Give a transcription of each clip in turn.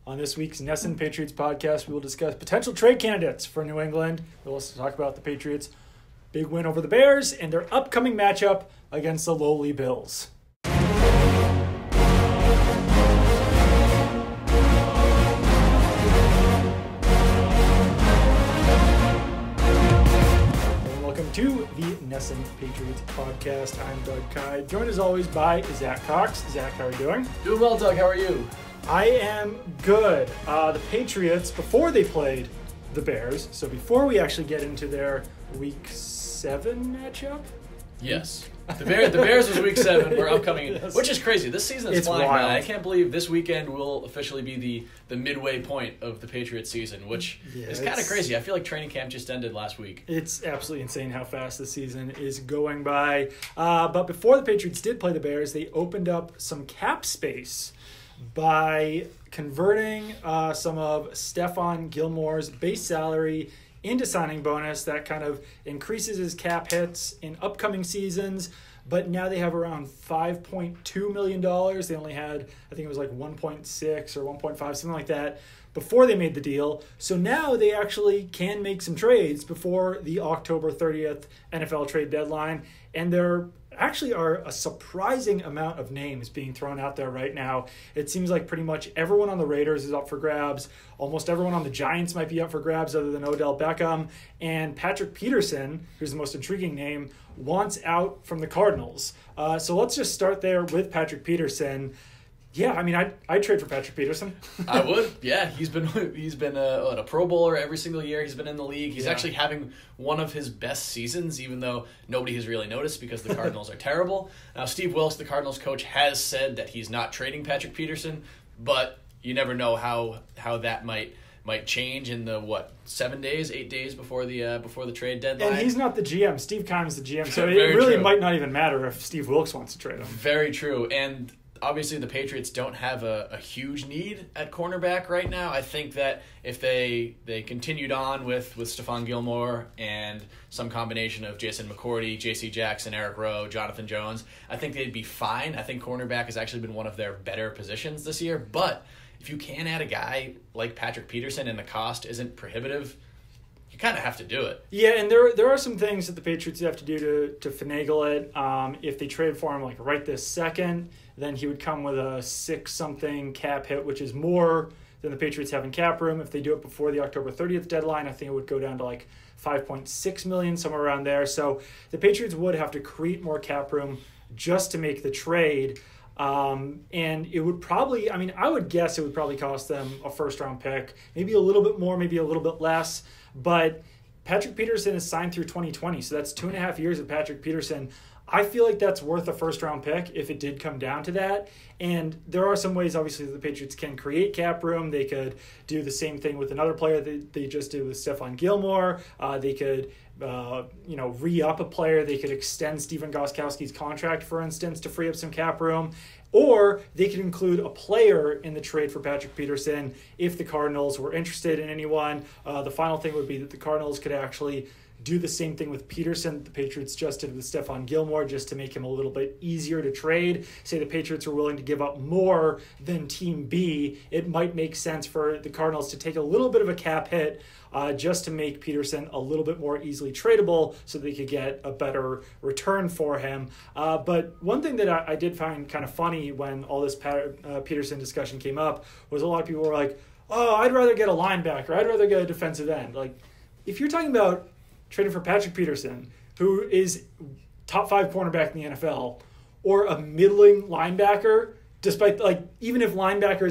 On this week's NESN Patriots podcast, we will discuss potential trade candidates for New England. We'll also talk about the Patriots' big win over the Bears and their upcoming matchup against the lowly Bills. To the NESN Patriots podcast. I'm Doug Kai, joined as always by Zach Cox. Zach, how are you doing? Doing well, Doug. How are you? I am good. The Patriots, before they played the Bears, so before we actually get into their Week 7 matchup? Yes. The Bears was Week 7. We're upcoming, Yes. Which is crazy. This season is flying wild. by. I can't believe this weekend will officially be the midway point of the Patriots season, which is kind of crazy. I feel like training camp just ended last week. It's absolutely insane how fast the season is going by. But before the Patriots did play the Bears, they opened up some cap space by converting some of Stephon Gilmore's base salary into signing bonus. That kind of increases his cap hits in upcoming seasons. But now they have around $5.2 million. They only had, I think it was like 1.6 or 1.5, something like that, before they made the deal. So now they actually can make some trades before the October 30th NFL trade deadline. And there actually are a surprising amount of names being thrown out there right now. It seems like pretty much everyone on the Raiders is up for grabs. Almost everyone on the Giants might be up for grabs other than Odell Beckham. And Patrick Peterson, who's the most intriguing name, wants out from the Cardinals. So let's just start there with Patrick Peterson. Yeah, I mean, I'd trade for Patrick Peterson. I would. Yeah, he's been a Pro Bowler every single year he's been in the league. He's actually having one of his best seasons, even though nobody has really noticed because the Cardinals are terrible. Now, Steve Wilks, the Cardinals coach, has said that he's not trading Patrick Peterson, but you never know how that might change in the 8 days before the trade deadline. And he's not the GM. Steve Keim's the GM, so it Very really true. might not even matter if Steve Wilks wants to trade him. Very true. And obviously the Patriots don't have a huge need at cornerback right now. I think that if they continued on with Stephon Gilmore and some combination of Jason McCourty, J.C. Jackson, Eric Rowe, Jonathan Jones, I think they'd be fine. I think cornerback has actually been one of their better positions this year. But if you can add a guy like Patrick Peterson and the cost isn't prohibitive, you kind of have to do it. Yeah, and there are some things that the Patriots have to do to finagle it. If they trade for him like right this second, then he would come with a 6-something cap hit, which is more than the Patriots have in cap room. If they do it before the October 30th deadline, I think it would go down to like $5.6 million, somewhere around there. So the Patriots would have to create more cap room just to make the trade. And it would probably, I would guess it would probably cost them a first-round pick, maybe a little bit more, maybe a little bit less. But Patrick Peterson is signed through 2020, so that's 2.5 years of Patrick Peterson. I feel like that's worth a first-round pick if it did come down to that. And there are some ways, obviously, that the Patriots can create cap room. They could do the same thing with another player that they just did with Stephon Gilmore. They could re-up a player. They could extend Stephen Gostkowski's contract, for instance, to free up some cap room. Or they could include a player in the trade for Patrick Peterson if the Cardinals were interested in anyone. The final thing would be that the Cardinals could actually do the same thing with Peterson the Patriots just did with Stephon Gilmore, just to make him a little bit easier to trade. Say the Patriots are willing to give up more than Team B, it might make sense for the Cardinals to take a little bit of a cap hit just to make Peterson a little bit more easily tradable so they could get a better return for him. But one thing that I did find kind of funny when all this Peterson discussion came up was a lot of people were like, oh, I'd rather get a linebacker, I'd rather get a defensive end. Like, if you're talking about trading for Patrick Peterson, who is top 5 cornerback in the NFL, or a middling linebacker, despite even if linebacker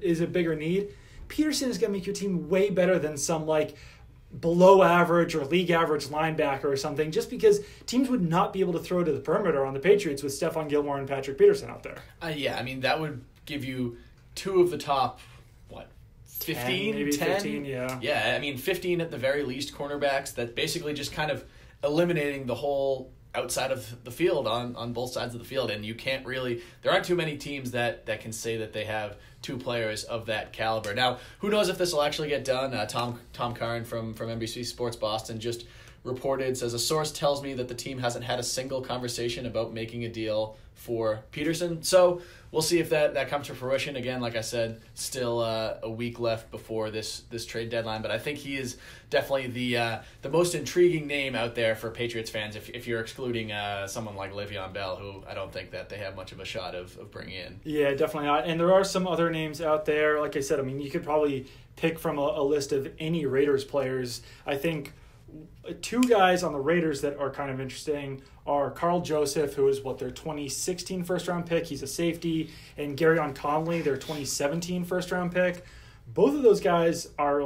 is a bigger need, Peterson is going to make your team way better than some below average or league average linebacker or something, just because teams would not be able to throw to the perimeter on the Patriots with Stephon Gilmore and Patrick Peterson out there. That would give you two of the top 15, 10? 15, yeah. Yeah, 15 at the very least cornerbacks that basically just kind of eliminating the whole outside of the field on both sides of the field. And you can't really, there aren't too many teams that can say that they have two players of that caliber. Now, who knows if this will actually get done? Tom Curran from NBC Sports Boston just reported, says, a source tells me that the team hasn't had a single conversation about making a deal for Peterson. So we'll see if that comes to fruition. Again, like I said, still a week left before this trade deadline, but I think he is definitely the most intriguing name out there for Patriots fans if you're excluding someone like Le'Veon Bell, who I don't think that they have much of a shot of bringing in. Yeah, definitely not. And there are some other names out there. Like I said, I mean, you could probably pick from a list of any Raiders players. I think two guys on the Raiders that are kind of interesting are Carl Joseph, who is their 2016 first-round pick. He's a safety. And Garyon Conley, their 2017 first-round pick. Both of those guys are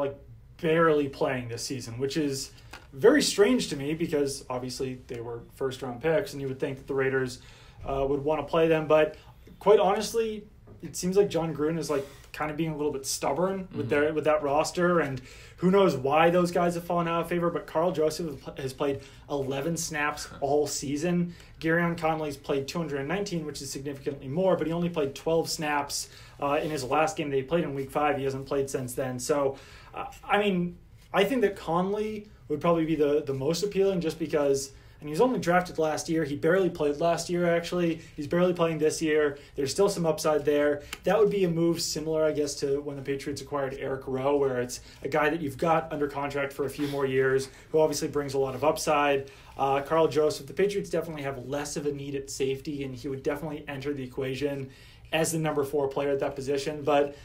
barely playing this season, which is very strange to me because obviously they were first-round picks and you would think that the Raiders would want to play them. But quite honestly, it seems like John Gruden is kind of being a little bit stubborn with that roster, and who knows why those guys have fallen out of favor. But Carl Joseph has played 11 snaps all season. Garyon Conley's played 219, which is significantly more, but he only played 12 snaps in his last game that he played in Week 5. He hasn't played since then. So, I think that Conley would probably be the most appealing just because. And he was only drafted last year. He barely played last year, actually. He's barely playing this year. There's still some upside there. That would be a move similar, I guess, to when the Patriots acquired Eric Rowe, where it's a guy that you've got under contract for a few more years, who obviously brings a lot of upside. Carl Joseph, the Patriots definitely have less of a need at safety, and he would definitely enter the equation as the number 4 player at that position. But,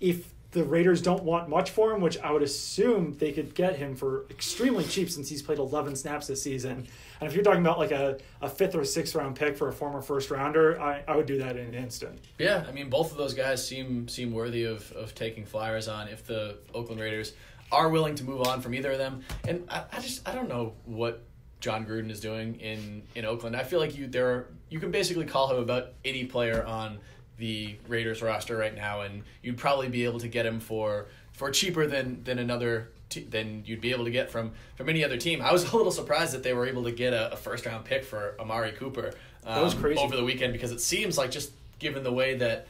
if the Raiders don't want much for him, which I would assume they could get him for extremely cheap since he's played 11 snaps this season. And if you're talking about a 5th or 6th round pick for a former first rounder, I would do that in an instant. Yeah, both of those guys seem worthy of taking flyers on if the Oakland Raiders are willing to move on from either of them. And I don't know what John Gruden is doing in Oakland. I feel like you can basically call him about any player on the Raiders roster right now, and you'd probably be able to get him for cheaper than you'd be able to get from any other team. I was a little surprised that they were able to get a first round pick for Amari Cooper that was crazy. Over the weekend, because it seems like, just given the way that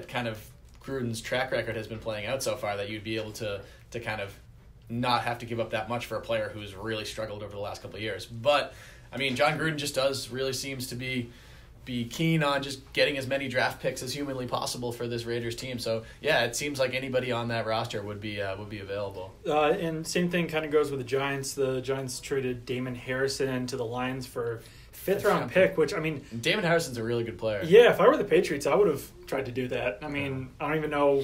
kind of Gruden's track record has been playing out so far, that you'd be able to kind of not have to give up that much for a player who's really struggled over the last couple of years. But John Gruden just really seems to be keen on just getting as many draft picks as humanly possible for this Raiders team. So yeah, it seems like anybody on that roster would be available. And same thing kind of goes with the Giants. The Giants traded Damon Harrison to the Lions for 5th round pick, which Damon Harrison's a really good player. Yeah, if I were the Patriots, I would have tried to do that. I don't even know.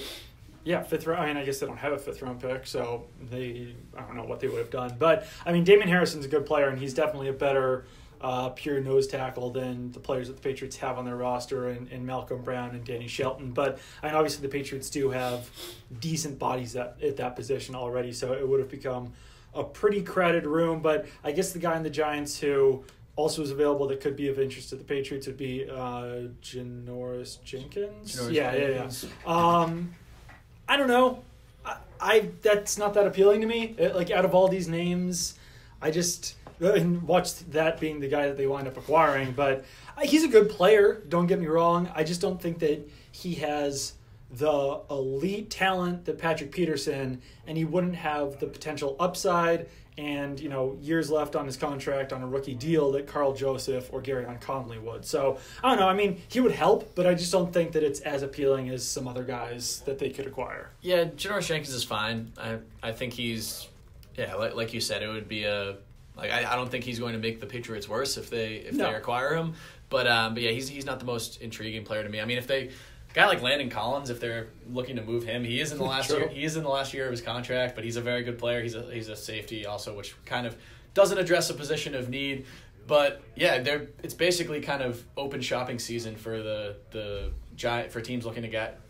Yeah, 5th round. I guess they don't have a 5th round pick, so I don't know what they would have done. But Damon Harrison's a good player, and he's definitely a better pure nose tackle than the players that the Patriots have on their roster in Malcolm Brown and Danny Shelton. But obviously the Patriots do have decent bodies at that position already, so it would have become a pretty crowded room. But I guess the guy in the Giants who also is available that could be of interest to the Patriots would be Janoris Jenkins. Yeah. I don't know. I that's not that appealing to me. Out of all these names, I just watched that being the guy that they wind up acquiring. But he's a good player, don't get me wrong. I just don't think that he has the elite talent that Patrick Peterson, and he wouldn't have the potential upside and years left on his contract on a rookie deal that Carl Joseph or Garyon Conley would. So I don't know. He would help, but I just don't think that it's as appealing as some other guys that they could acquire. Yeah, Janoris Jenkins is fine. I think he's like you said, it would be I don't think he's going to make the Patriots worse if they acquire him. But yeah, he's not the most intriguing player to me. If they guy like Landon Collins, if they're looking to move him, he is in the last year. He is in the last year of his contract, but he's a very good player. He's a safety also, which kind of doesn't address a position of need. But yeah, it's basically kind of open shopping season for for teams looking to get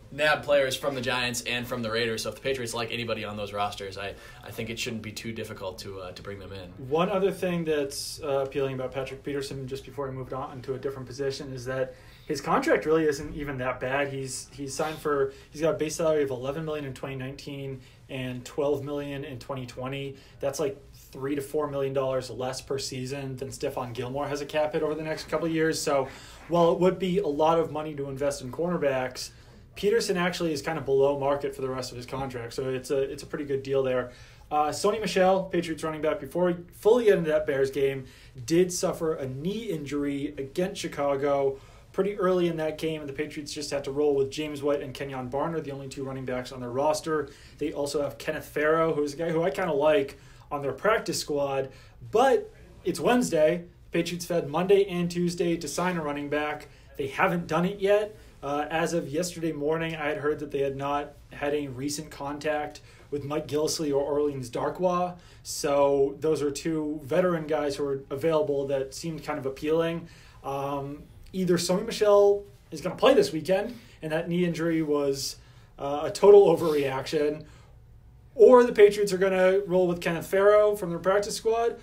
nab players from the Giants and from the Raiders. So if the Patriots like anybody on those rosters, I think it shouldn't be too difficult to bring them in. One other thing that's appealing about Patrick Peterson, just before I moved on to a different position, is that his contract really isn't even that bad. He's got a base salary of $11 million in 2019 and $12 million in 2020. That's like $3 to $4 million less per season than Stephon Gilmore has a cap hit over the next couple of years. So while it would be a lot of money to invest in cornerbacks, Peterson actually is kind of below market for the rest of his contract, so it's a pretty good deal there. Sony Michel, Patriots running back, before we fully get into that Bears game, did suffer a knee injury against Chicago pretty early in that game, and the Patriots just had to roll with James White and Kenyon Barner, the only two running backs on their roster. They also have Kenneth Farrow, who's a guy who I kind of like, on their practice squad. But it's Wednesday. Patriots had Monday and Tuesday to sign a running back. They haven't done it yet. As of yesterday morning, I had heard that they had not had any recent contact with Mike Gillisley or Orleans Darkwa. So those are two veteran guys who are available that seemed kind of appealing. Either Sony Michel is going to play this weekend, and that knee injury was a total overreaction, or the Patriots are going to roll with Kenneth Farrow from their practice squad,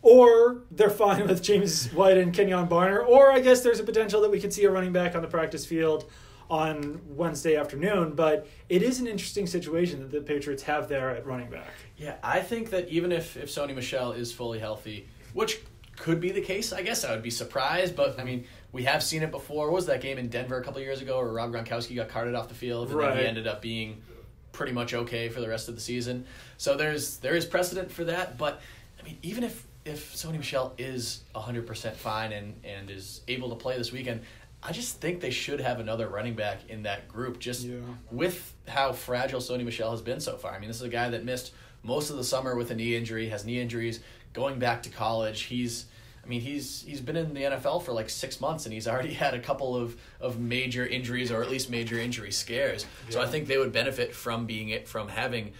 or they're fine with James White and Kenyon Barner, or I guess there's a potential that we could see a running back on the practice field on Wednesday afternoon. But it is an interesting situation that the Patriots have there at running back. Yeah, I think that even if Sony Michel is fully healthy, which could be the case, I guess I would be surprised, but I mean, we have seen it before. What was that game in Denver a couple years ago where Rob Gronkowski got carted off the field and then he ended up being pretty much okay for the rest of the season? So there is precedent for that, but I mean, even if Sony Michel is 100% fine and is able to play this weekend, I just think they should have another running back in that group, with how fragile Sony Michel has been so far. I mean, this is a guy that missed most of the summer with a knee injury, has knee injuries going back to college. He's been in the NFL for like 6 months, and he's already had a couple of major injuries, or at least major injury scares. Yeah. So I think they would benefit from having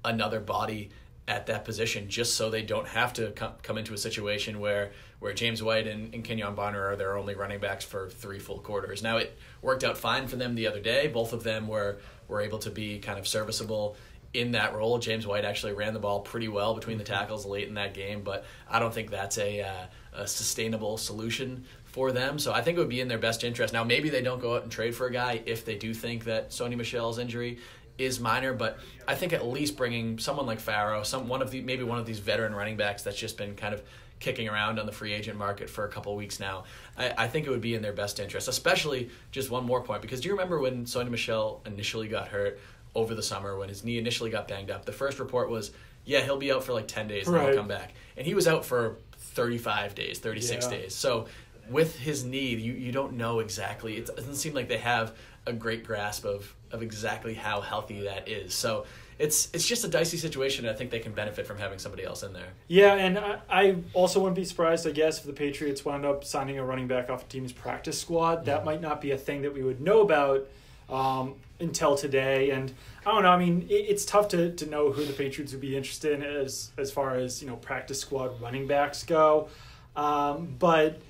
another body at that position, just so they don't have to come into a situation where James White and Kenyon Barner are their only running backs for 3 full quarters. Now, it worked out fine for them the other day. Both of them were able to be kind of serviceable in that role. James White actually ran the ball pretty well between the tackles late in that game, but I don't think that's a sustainable solution for them. So I think it would be in their best interest. Now, maybe they don't go out and trade for a guy if they do think that Sony Michel's injury is minor, but I think at least bringing someone like Farrow, one of these veteran running backs that's just been kind of kicking around on the free agent market for a couple of weeks now, I think it would be in their best interest. Especially, just one more point, because do you remember when Sony Michel initially got hurt over the summer, when his knee initially got banged up? The first report was, yeah, he'll be out for like 10 days and he'll come back. And he was out for 35 days, 36 days. So with his knee, you don't know exactly. It doesn't seem like they have a great grasp of exactly how healthy that is. So it's just a dicey situation, and I think they can benefit from having somebody else in there. Yeah, and I also wouldn't be surprised, I guess, if the Patriots wound up signing a running back off a team's practice squad. That might not be a thing that we would know about until today. And I don't know, I mean, it's tough to know who the Patriots would be interested in as far as, practice squad running backs go. But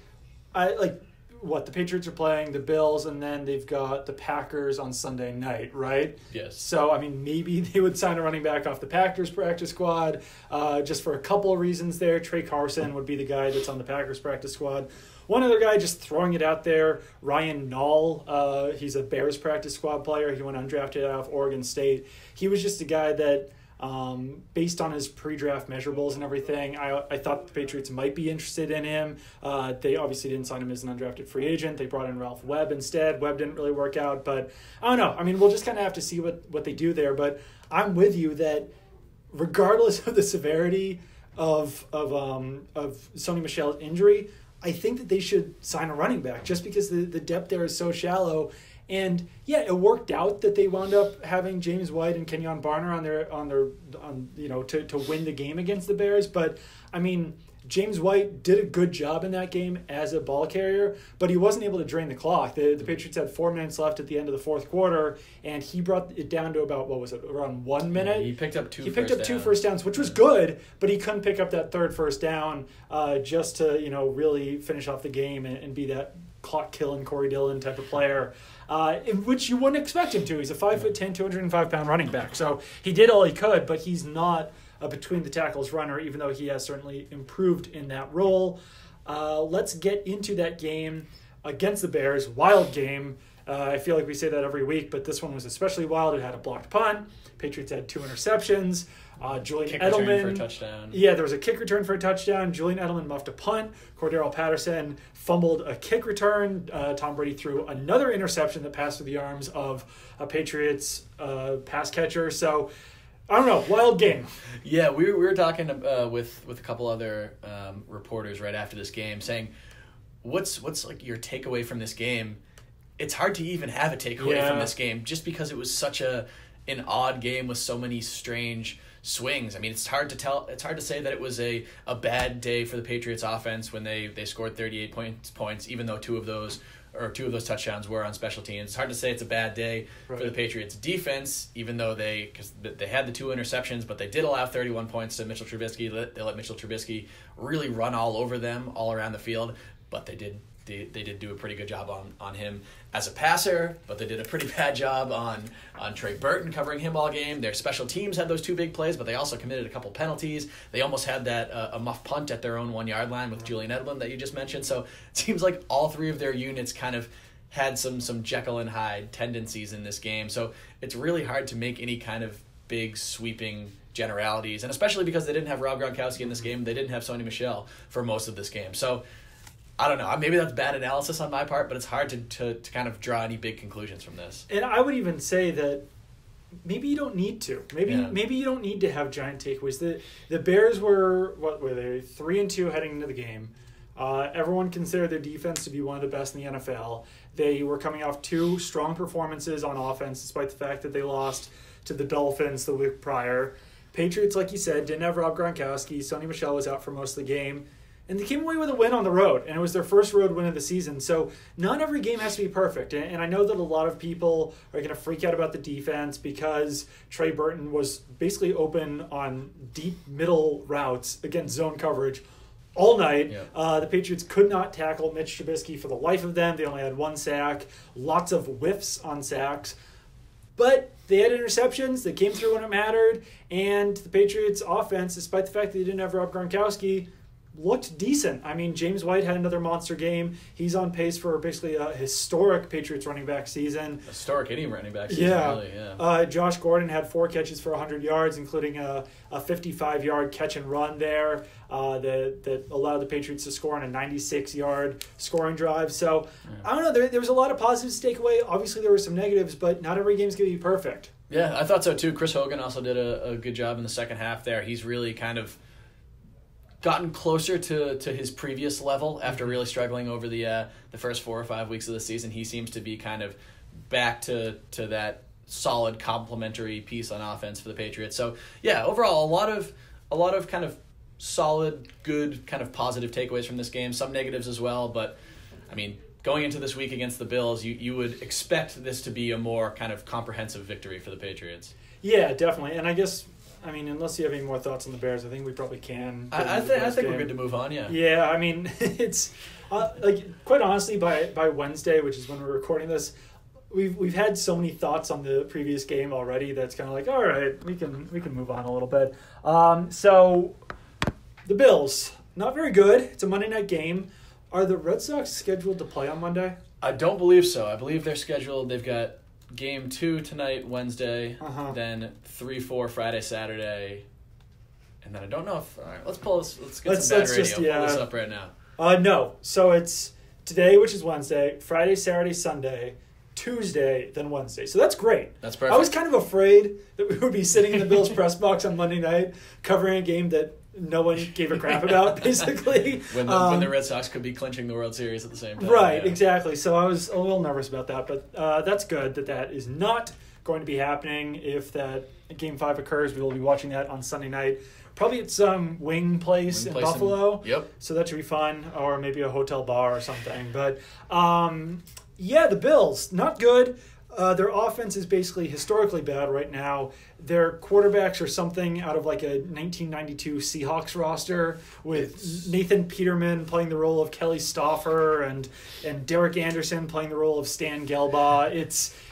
the Patriots are playing the Bills, and then they've got the Packers on Sunday night, right? Yes. So, I mean, maybe they would sign a running back off the Packers practice squad just for a couple of reasons there. Trey Carson would be the guy that's on the Packers practice squad. One other guy, just throwing it out there, Ryan Nall. He's a Bears practice squad player. He went undrafted out of Oregon State. He was just a guy that, based on his pre-draft measurables and everything, I thought the Patriots might be interested in him. They obviously didn't sign him as an undrafted free agent. They brought in Ralph Webb instead. Webb didn't really work out, but I don't know. I mean, we'll just kind of have to see what they do there. But I'm with you that regardless of the severity of Sony Michel's injury, I think that they should sign a running back just because the depth there is so shallow. And yeah, it worked out that they wound up having James White and Kenyon Barner to win the game against the Bears. But I mean, James White did a good job in that game as a ball carrier, but he wasn't able to drain the clock. The Patriots had 4 minutes left at the end of the fourth quarter, and he brought it down to about, around 1 minute? Yeah, he picked up two first downs, which was good, but he couldn't pick up that third first down just to, really finish off the game and be that clock-killing Corey Dillon type of player, in which you wouldn't expect him to. He's a 5'10", 205-pound running back, so he did all he could, but he's not a between-the-tackles runner, even though he has certainly improved in that role. Let's get into that game against the Bears. Wild game. I feel like we say that every week, but this one was especially wild. It had a blocked punt. Patriots had 2 interceptions. Julian Kick Edelman return for a touchdown. Yeah, there was a kick return for a touchdown. Julian Edelman muffed a punt. Cordero Patterson fumbled a kick return. Tom Brady threw another interception that passed through the arms of a Patriots pass catcher. So, I don't know, wild game. Yeah, we were talking with a couple other reporters right after this game, saying, "What's like your takeaway from this game?" It's hard to even have a takeaway from this game, just because it was such an odd game with so many strange swings. I mean, it's hard to tell. It's hard to say that it was a bad day for the Patriots offense when they scored 38 points, even though two of those touchdowns were on special teams. It's hard to say it's a bad day for the Patriots defense, even though they had the 2 interceptions, but they did allow 31 points to Mitchell Trubisky. They let Mitchell Trubisky really run all over them all around the field, but they did do a pretty good job on him as a passer, but they did a pretty bad job on Trey Burton covering him all game. Their special teams had those 2 big plays, but they also committed a couple penalties. They almost had that a muff punt at their own 1-yard line with Julian Edelman that you just mentioned. So it seems like all 3 of their units kind of had some Jekyll and Hyde tendencies in this game. So it's really hard to make any kind of big sweeping generalities, and especially because they didn't have Rob Gronkowski in this game. They didn't have Sony Michel for most of this game. So I don't know. Maybe that's bad analysis on my part, but it's hard to kind of draw any big conclusions from this. And I would even say that maybe you don't need to. Maybe you don't need to have giant takeaways. The Bears were, what were they, 3-2 heading into the game. Everyone considered their defense to be one of the best in the NFL. They were coming off 2 strong performances on offense, despite the fact that they lost to the Dolphins the week prior. Patriots, like you said, didn't have Rob Gronkowski. Sony Michel was out for most of the game. And they came away with a win on the road, and it was their first road win of the season. So not every game has to be perfect. And I know that a lot of people are going to freak out about the defense because Trey Burton was basically open on deep middle routes against zone coverage all night. Yeah. The Patriots could not tackle Mitch Trubisky for the life of them. They only had 1 sack, lots of whiffs on sacks. But they had interceptions. They came through when it mattered. And the Patriots' offense, despite the fact that they didn't have Rob Gronkowski, looked decent. I mean, James White had another monster game. He's on pace for basically a historic Patriots running back season. Historic any running back season, really, yeah. Josh Gordon had 4 catches for 100 yards, including a 55-yard catch and run there that allowed the Patriots to score on a 96-yard scoring drive. So, I don't know. There was a lot of positives to take away. Obviously, there were some negatives, but not every game's going to be perfect. Yeah, I thought so, too. Chris Hogan also did a good job in the second half there. He's really kind of gotten closer to his previous level after really struggling over the first 4 or 5 weeks of the season. He seems to be kind of back to that solid complementary piece on offense for the Patriots. So yeah, overall a lot of kind of solid, good, kind of positive takeaways from this game. Some negatives as well, but I mean, going into this week against the Bills, you would expect this to be a more kind of comprehensive victory for the Patriots. Yeah, definitely. And I guess, I mean, unless you have any more thoughts on the Bears, I think we probably can. I think we're good to move on, yeah. Yeah, I mean, it's like quite honestly, by Wednesday, which is when we're recording this, we've had so many thoughts on the previous game already that's kind of like, all right, we can move on a little bit. So the Bills, not very good. It's a Monday night game. Are the Red Sox scheduled to play on Monday? I don't believe so. I believe they're scheduled. They've got Game 2 tonight, Wednesday, then 3-4 Friday, Saturday, and then I don't know if... All right, let's get some bad radio. Pull this up right now. No. So it's today, which is Wednesday, Friday, Saturday, Sunday, Tuesday, then Wednesday. So that's great. That's perfect. I was kind of afraid that we would be sitting in the Bills press box on Monday night covering a game that no one gave a crap about, basically. when the Red Sox could be clinching the World Series at the same time. Right, yeah. Exactly. So I was a little nervous about that, but that's good that is not going to be happening. If that Game 5 occurs, we will be watching that on Sunday night. Probably at some wing place in Buffalo. Yep. So that should be fun, or maybe a hotel bar or something. But, yeah, the Bills, not good. Their offense is basically historically bad right now. Their quarterbacks are something out of like a 1992 Seahawks roster with Nathan Peterman playing the role of Kelly Stauffer and Derek Anderson playing the role of Stan Gelbaugh.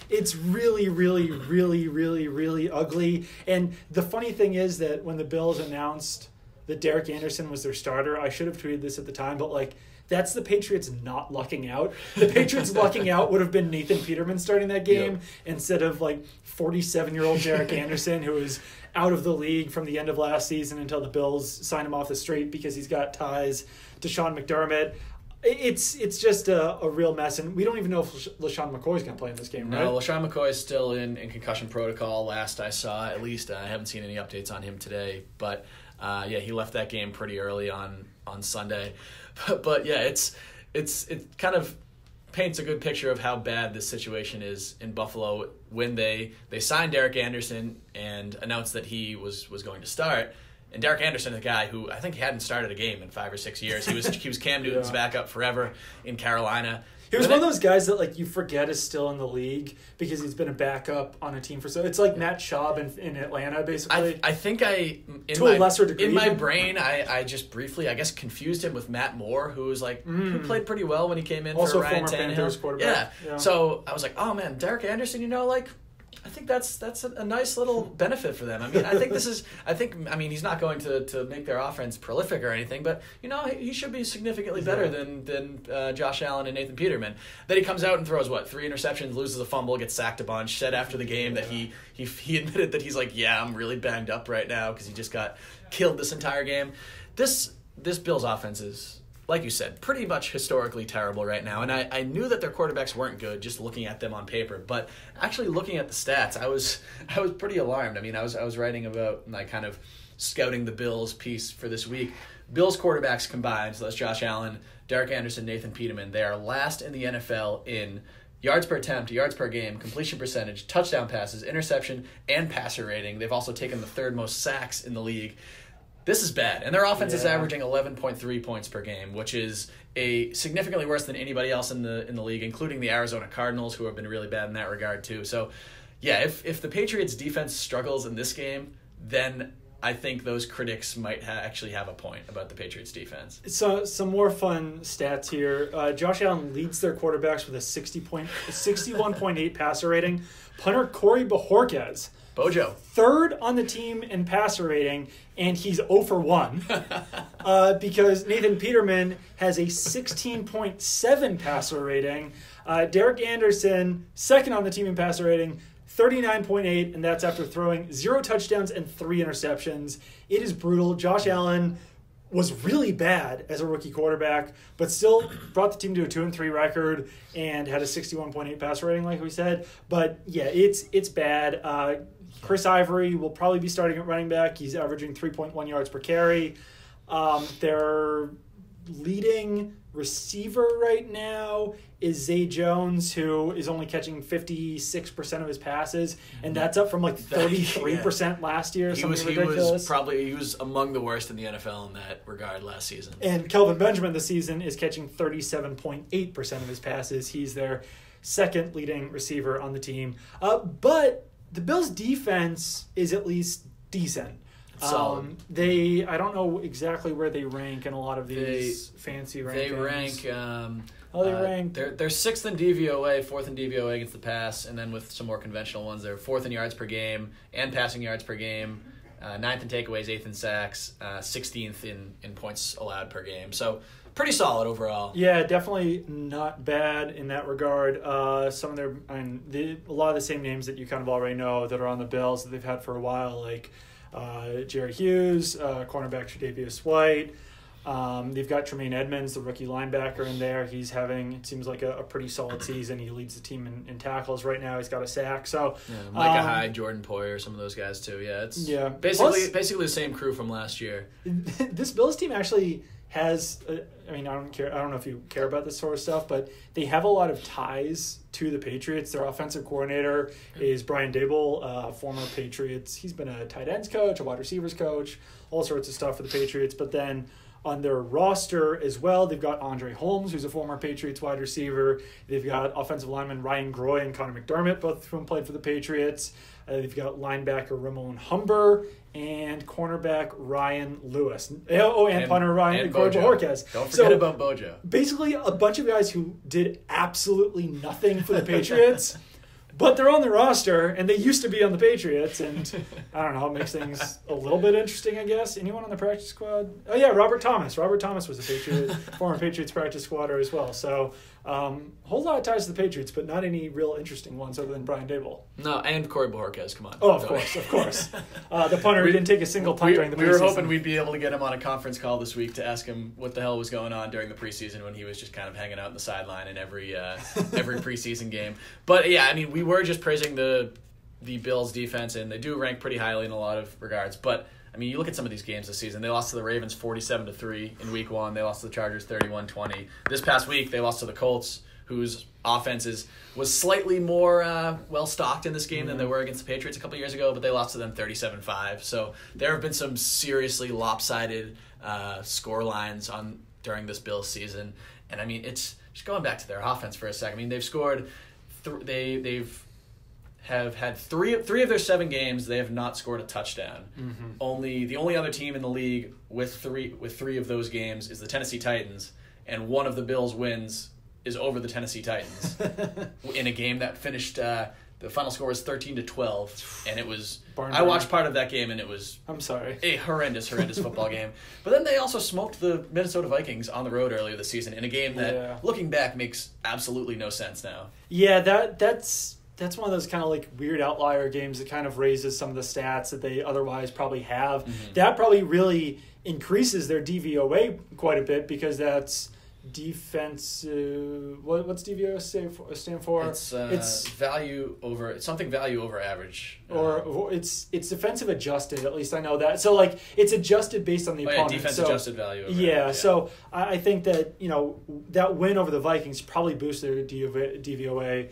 It's really, really, really, really, really ugly. And the funny thing is that when the Bills announced that Derek Anderson was their starter, I should have tweeted this at the time, but like That's the Patriots not lucking out. The Patriots lucking out would have been Nathan Peterman starting that game instead of 47-year-old Derek Anderson, who is out of the league from the end of last season until the Bills sign him off the street because he's got ties to Sean McDermott. It's just a real mess, and we don't even know if LaShawn McCoy's going to play in this game, right? No, LaShawn McCoy is still in concussion protocol, last I saw, at least. I haven't seen any updates on him today, but he left that game pretty early on Sunday. But yeah, it kind of paints a good picture of how bad this situation is in Buffalo when they signed Derek Anderson and announced that he was going to start. And Derek Anderson is a guy who I think hadn't started a game in 5 or 6 years. He was Cam Newton's backup forever in Carolina. He was one of those guys that you forget is still in the league because he's been a backup on a team for it's like Matt Schaub in Atlanta, basically. I think a lesser degree. In my brain, I just briefly, I guess, confused him with Matt Moore, who was who played pretty well when he came in also for Ryan former Tannehill. Panthers quarterback. Yeah. So I was like, oh man, Derek Anderson, I think that's a nice little benefit for them. I mean, he's not going to make their offense prolific or anything, but he should be significantly better than Josh Allen and Nathan Peterman. Then he comes out and throws 3 interceptions, loses a fumble, gets sacked a bunch. Said after the game that he admitted that he's I'm really banged up right now because he just got killed this entire game. This Bills offense is, like you said, pretty much historically terrible right now. And I knew that their quarterbacks weren't good just looking at them on paper. But actually looking at the stats, I was pretty alarmed. I mean, I was writing about my kind of scouting the Bills piece for this week. Bills quarterbacks combined, so that's Josh Allen, Derek Anderson, Nathan Peterman. They are last in the NFL in yards per attempt, yards per game, completion percentage, touchdown passes, interception, and passer rating. They've also taken the 3rd most sacks in the league. This is bad, and their offense is averaging 11.3 points per game, which is significantly worse than anybody else in the league, including the Arizona Cardinals, who have been really bad in that regard too. So, yeah, if the Patriots' defense struggles in this game, then I think those critics might actually have a point about the Patriots' defense. So some more fun stats here. Josh Allen leads their quarterbacks with a 61.8 passer rating. Punter Corey Bojorquez, Bojo, 3rd on the team in passer rating, and he's 0 for 1 because Nathan Peterman has a 16.7 passer rating. Derek Anderson, 2nd on the team in passer rating, 39.8, and that's after throwing 0 touchdowns and 3 interceptions. It is brutal. Josh Allen was really bad as a rookie quarterback, but still brought the team to a 2-3 record and had a 61.8 passer rating, like we said. But yeah, it's bad. Chris Ivory will probably be starting at running back. He's averaging 3.1 yards per carry. Their leading receiver right now is Zay Jones, who is only catching 56% of his passes, and that's up from 33% last year. Something ridiculous. He was among the worst in the NFL in that regard last season. And Kelvin Benjamin this season is catching 37.8% of his passes. He's their 2nd leading receiver on the team. But the Bills' defense is at least decent. I don't know exactly where they rank in a lot of these fancy rankings. They rank. They rank. They're 6th in DVOA, 4th in DVOA against the pass, and then with some more conventional ones, they're 4th in yards per game and passing yards per game, 9th in takeaways, 8th in sacks, 16th in points allowed per game. So pretty solid overall. Yeah, definitely not bad in that regard. Some of a lot of the same names that you kind of already know that are on the Bills that they've had for a while, like Jerry Hughes, cornerback Tre'Davious White. They've got Tremaine Edmonds, the rookie linebacker, in there. He's having, it seems like, a pretty solid season. He leads the team in tackles right now. He's got a sack. So Micah Hyde, Jordan Poyer, some of those guys too. Yeah, it's basically the same crew from last year. This Bills team actually has, I don't know if you care about this sort of stuff, but they have a lot of ties to the Patriots. Their offensive coordinator is Brian Dable, former Patriots. He's been a tight ends coach, a wide receivers coach, all sorts of stuff for the Patriots. But then on their roster as well, they've got Andre Holmes, who's a former Patriots wide receiver. They've got offensive lineman Ryan Groy and Connor McDermott, both of whom played for the Patriots. They've got linebacker Ramon Humber and cornerback Ryan Lewis. And punter Ryan Bojorquez. Don't forget about Bojo. Basically, a bunch of guys who did absolutely nothing for the Patriots, but they're on the roster, and they used to be on the Patriots, and I don't know, it makes things a little bit interesting, I guess. Anyone on the practice squad? Oh, yeah, Robert Thomas. Robert Thomas was a former Patriots practice squatter as well. So, whole lot of ties to the Patriots, but not any real interesting ones other than Brian Dable. No, and Corey Bojorquez, come on. Oh, of course. The punter didn't take a single punt during the preseason. We were hoping we'd be able to get him on a conference call this week to ask him what the hell was going on during the preseason when he was just kind of hanging out in the sideline in every preseason game. But yeah, I mean, we were just praising the Bills' defense, and they do rank pretty highly in a lot of regards. But I mean, you look at some of these games this season. They lost to the Ravens 47-3 in Week 1. They lost to the Chargers 31-20. This past week, they lost to the Colts, whose offenses was slightly more well-stocked in this game than they were against the Patriots a couple years ago, but they lost to them 37-5. So there have been some seriously lopsided score lines during this Bills season. And, I mean, it's just going back to their offense for a second. I mean, they've scored they've had three of their 7 games. They have not scored a touchdown. Mm-hmm. The only other team in the league with three of those games is the Tennessee Titans, and one of the Bills' wins is over the Tennessee Titans in a game that finished. The final score was 13-12, and it was. I watched part of that game, and it was. I'm sorry. A horrendous football game. But then they also smoked the Minnesota Vikings on the road earlier this season in a game that, looking back, makes absolutely no sense now. Yeah, that's one of those kind of like weird outlier games that kind of raises some of the stats that they otherwise probably have. Mm-hmm. That probably really increases their DVOA quite a bit because that's defensive. What's DVOA stand for? It's value over average, or it's defensive adjusted. At least I know that. So like it's adjusted based on the opponent. Defense adjusted value. Over average, yeah. So I think that that win over the Vikings probably boosted their DVOA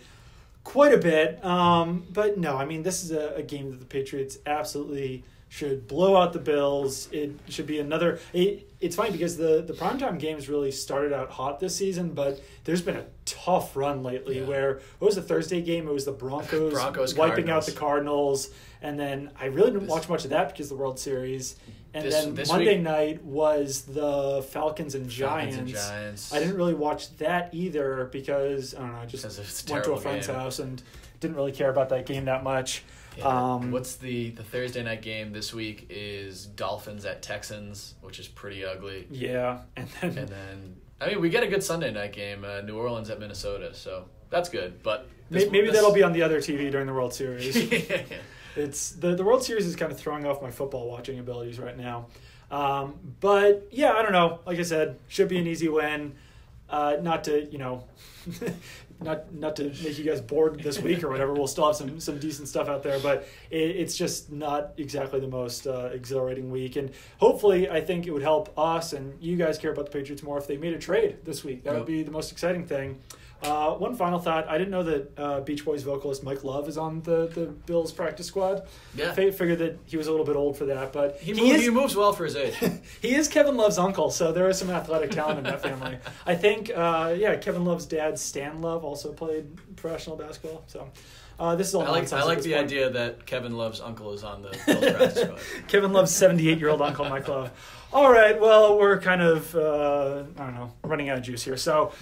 quite a bit. But no, I mean this is a game that the Patriots absolutely should blow out the Bills. It should be another. It's funny because the primetime games really started out hot this season, but there's been a tough run lately where what was the Thursday game? It was the Broncos wiping out the Cardinals, and then I really didn't watch much of that because of the World Series. And then Monday night was the Falcons and Giants. I didn't really watch that either because I don't know. I just went to a friend's house and didn't really care about that game that much. Yeah. What's the Thursday night game this week is Dolphins at Texans, which is pretty ugly. Yeah, and then I mean we get a good Sunday night game, New Orleans at Minnesota, so that's good. But maybe that'll be on the other TV during the World Series. Yeah. It's the World Series is kind of throwing off my football watching abilities right now. But yeah, I don't know. Like I said, should be an easy win. Not to not to make you guys bored this week or whatever. We'll still have some decent stuff out there, but it's just not exactly the most exhilarating week. And hopefully, I think it would help us and you guys care about the Patriots more if they made a trade this week. That would be the most exciting thing. One final thought. I didn't know that Beach Boys vocalist Mike Love is on the Bills practice squad. Yeah. Figured that he was a little bit old for that, but he moves well for his age. He is Kevin Love's uncle, so there is some athletic talent in that family. I think, Kevin Love's dad, Stan Love, also played professional basketball. So this is all I like the idea that Kevin Love's uncle is on the Bills practice squad. Kevin Love's 78-year-old uncle, Mike Love. All right, well, we're kind of, running out of juice here. So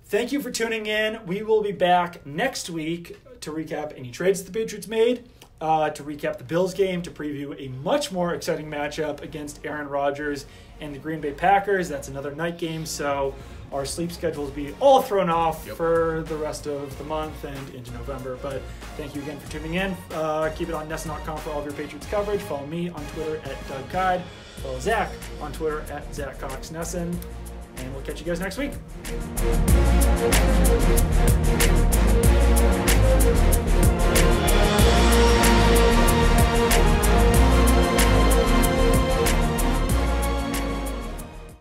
thank you for tuning in. We will be back next week to recap any trades the Patriots made, to recap the Bills game, to preview a much more exciting matchup against Aaron Rodgers and the Green Bay Packers. That's another night game, so our sleep schedules will be all thrown off for the rest of the month and into November. But thank you again for tuning in. Keep it on NESN.com for all of your Patriots coverage. Follow me on Twitter at Doug Kide. Follow Zach on Twitter at ZachCoxNESN. And we'll catch you guys next week.